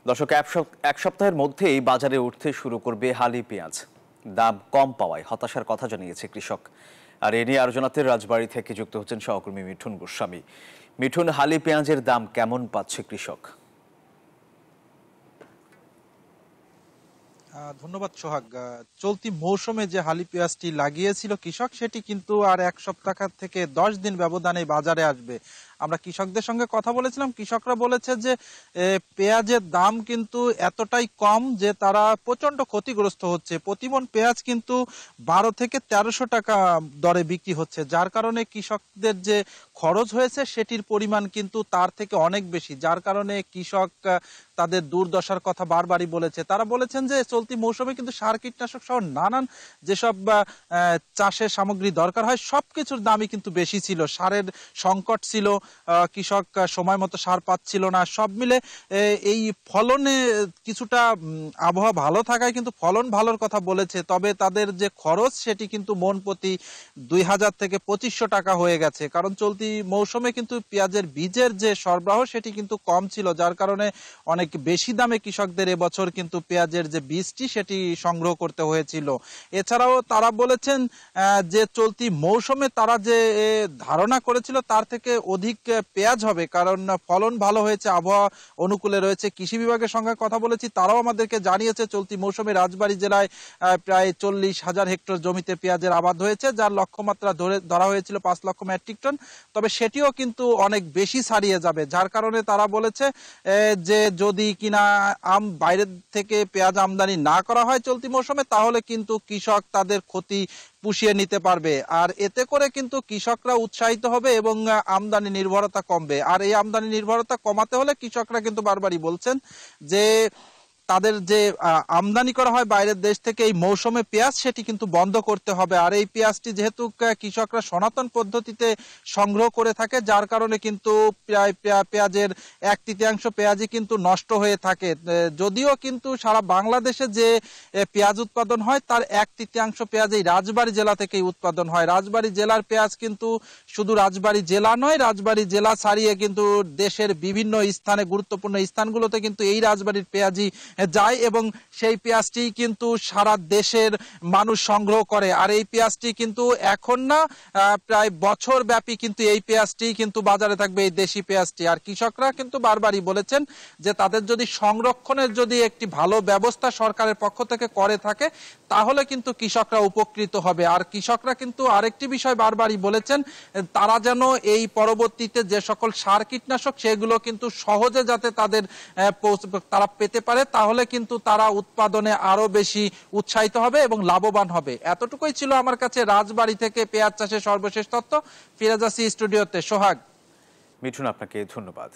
দর্শক, এক সপ্তাহের মধ্যেই বাজারে উঠতে শুরু করবে হালি পেঁয়াজ। দাম কম পাওয়ায় হতাশার কথা জানিয়েছে কৃষক। আর এ নিয়ে আলোচনাতে রাজবাড়ী থেকে যুক্ত হচ্ছেন সহকর্মী মিঠুন গোস্বামী। মিঠুন, হালি পেঁয়াজের দাম কেমন পাচ্ছে কৃষক? ধন্যবাদ সোহাগ। চলতি মৌসুমে যে হালি পেঁয়াজটি লাগিয়েছিল কৃষক, সেটি কিন্তু আর এক সপ্তাহ থেকে 10 দিন ব্যবধানে বাজারে আসবে। আমরা কৃষকদের সঙ্গে কথা বলেছিলাম, কৃষকরা বলেছে যে পেঁয়াজের দাম কিন্তু এতটাই কম যে তারা প্রচন্ড ক্ষতিগ্রস্ত হচ্ছে। প্রতিমন পেঁয়াজ কিন্তু 12 থেকে 1300 টাকা দরে বিক্রি হচ্ছে, যার কারণে কৃষকদের যে খরচ হয়েছে সেটির পরিমাণ কিন্তু তার থেকে অনেক বেশি, যার কারণে কৃষক তাদের দুর্দশার কথা বারবারই বলেছে। তারা বলেছেন যে চলতি মৌসুমে কিন্তু সার কীটনাশক সহ নানান যেসব চাষের সামগ্রী দরকার হয় সবকিছুর দামই কিন্তু বেশি ছিল, সারের সংকট ছিল, কৃষক সময় মতো সার পাচ্ছিল না। সব মিলে এই ফলনে কিছুটা আবহাওয়া ভালো থাকায় কিন্তু ফলন ভালোর কথা বলেছে, তবে তাদের যে খরচ সেটি কিন্তু মন প্রতি 2000 থেকে 2500 টাকা হয়ে গেছে। কারণ চলতি মৌসুমে কিন্তু পেঁয়াজের বীজের যে সরবরাহ সেটি কিন্তু কম ছিল, যার কারণে অনেক বেশি দামে কৃষকদের এবছর কিন্তু পেঁয়াজের যে বীজটি সেটি সংগ্রহ করতে হয়েছিল। এছাড়াও তারা বলেছেন যে চলতি মৌসুমে তারা যে ধারণা করেছিল তার থেকে অধিক পেঁয়াজ হবে, কারণ ফলন ভালো হয়েছে, আবহাওয়া অনুকূলে রয়েছে। কৃষি বিভাগের সঙ্গে কথা বলেছি, তারাও আমাদেরকে জানিয়েছে চলতি মৌসুমে রাজবাড়ী জেলায় প্রায় 40,000 হেক্টর জমিতে পেঁয়াজের আবাদ হয়েছে, যার লক্ষ্যমাত্রা ধরা হয়েছিল 5 লক্ষ মেট্রিক টন, তবে সেটিও কিন্তু অনেক বেশি ছাড়িয়ে যাবে। যার কারণে তারা বলেছে যে যদি কিনা বাইরের থেকে পেঁয়াজ আমদানি না করা হয় চলতি মৌসুমে, তাহলে কিন্তু কৃষক তাদের ক্ষতি পুষিয়ে নিতে পারবে। আর এতে করে কিন্তু কৃষকরা উৎসাহিত হবে এবং আমদানি নির্ভরতা কমবে। আর এই আমদানি নির্ভরতা কমাতে হলে কৃষকরা কিন্তু বারবারই বলছেন যে তাদের যে আমদানি করা হয় বাইরের দেশ থেকে এই মৌসুমে পেঁয়াজ, সেটি কিন্তু বন্ধ করতে হবে। আর এই পেঁয়াজটি যেহেতু কৃষকরা সনাতন পদ্ধতিতে সংগ্রহ করে থাকে, যার কারণে কিন্তু প্রায় পেঁয়াজের 1/3 পেঁয়াজই কিন্তু নষ্ট হয়ে থাকে। যদিও কিন্তু সারা বাংলাদেশে যে পেঁয়াজ উৎপাদন হয় তার 1/3 পেঁয়াজ এই রাজবাড়ী জেলা থেকেই উৎপাদন হয়। রাজবাড়ী জেলার পেঁয়াজ কিন্তু শুধু রাজবাড়ী জেলা নয়, রাজবাড়ী জেলা ছাড়িয়ে কিন্তু দেশের বিভিন্ন স্থানে, গুরুত্বপূর্ণ স্থানগুলোতে কিন্তু এই রাজবাড়ীর পেঁয়াজই যায় এবং সেই পেঁয়াজটি কিন্তু সারা দেশের মানুষ সংগ্রহ করে। আর এই পেঁয়াজটি কিন্তু এখন না, প্রায় বছর ব্যাপী কিন্তু এই পেঁয়াজটি কিন্তু বাজারে থাকবে, এই দেশি পেঁয়াজটি। আর কৃষকরা কিন্তু বারবারই বলেছেন যে তাদের যদি সংরক্ষণের যদি একটি ভালো ব্যবস্থা সরকারের পক্ষ থেকে করে থাকে তাহলে কিন্তু কৃষকরা উপকৃত হবে। আর কৃষকরা কিন্তু আরেকটি বিষয় বারবারই বলেছেন, তারা যেন এই পরবর্তীতে যে সকল সার কীটনাশক সেগুলো কিন্তু সহজে যাতে তারা পেতে পারে, তাহলে কিন্তু তারা উৎপাদনে আরো বেশি উৎসাহিত হবে এবং লাভবান হবে। এতটুকুই ছিল আমার কাছে রাজবাড়ী থেকে পেঁয়াজ চাষের সর্বশেষ তথ্য। ফিরে যাচ্ছি স্টুডিওতে। সোহাগ। মিঠুন, আপনাকে ধন্যবাদ।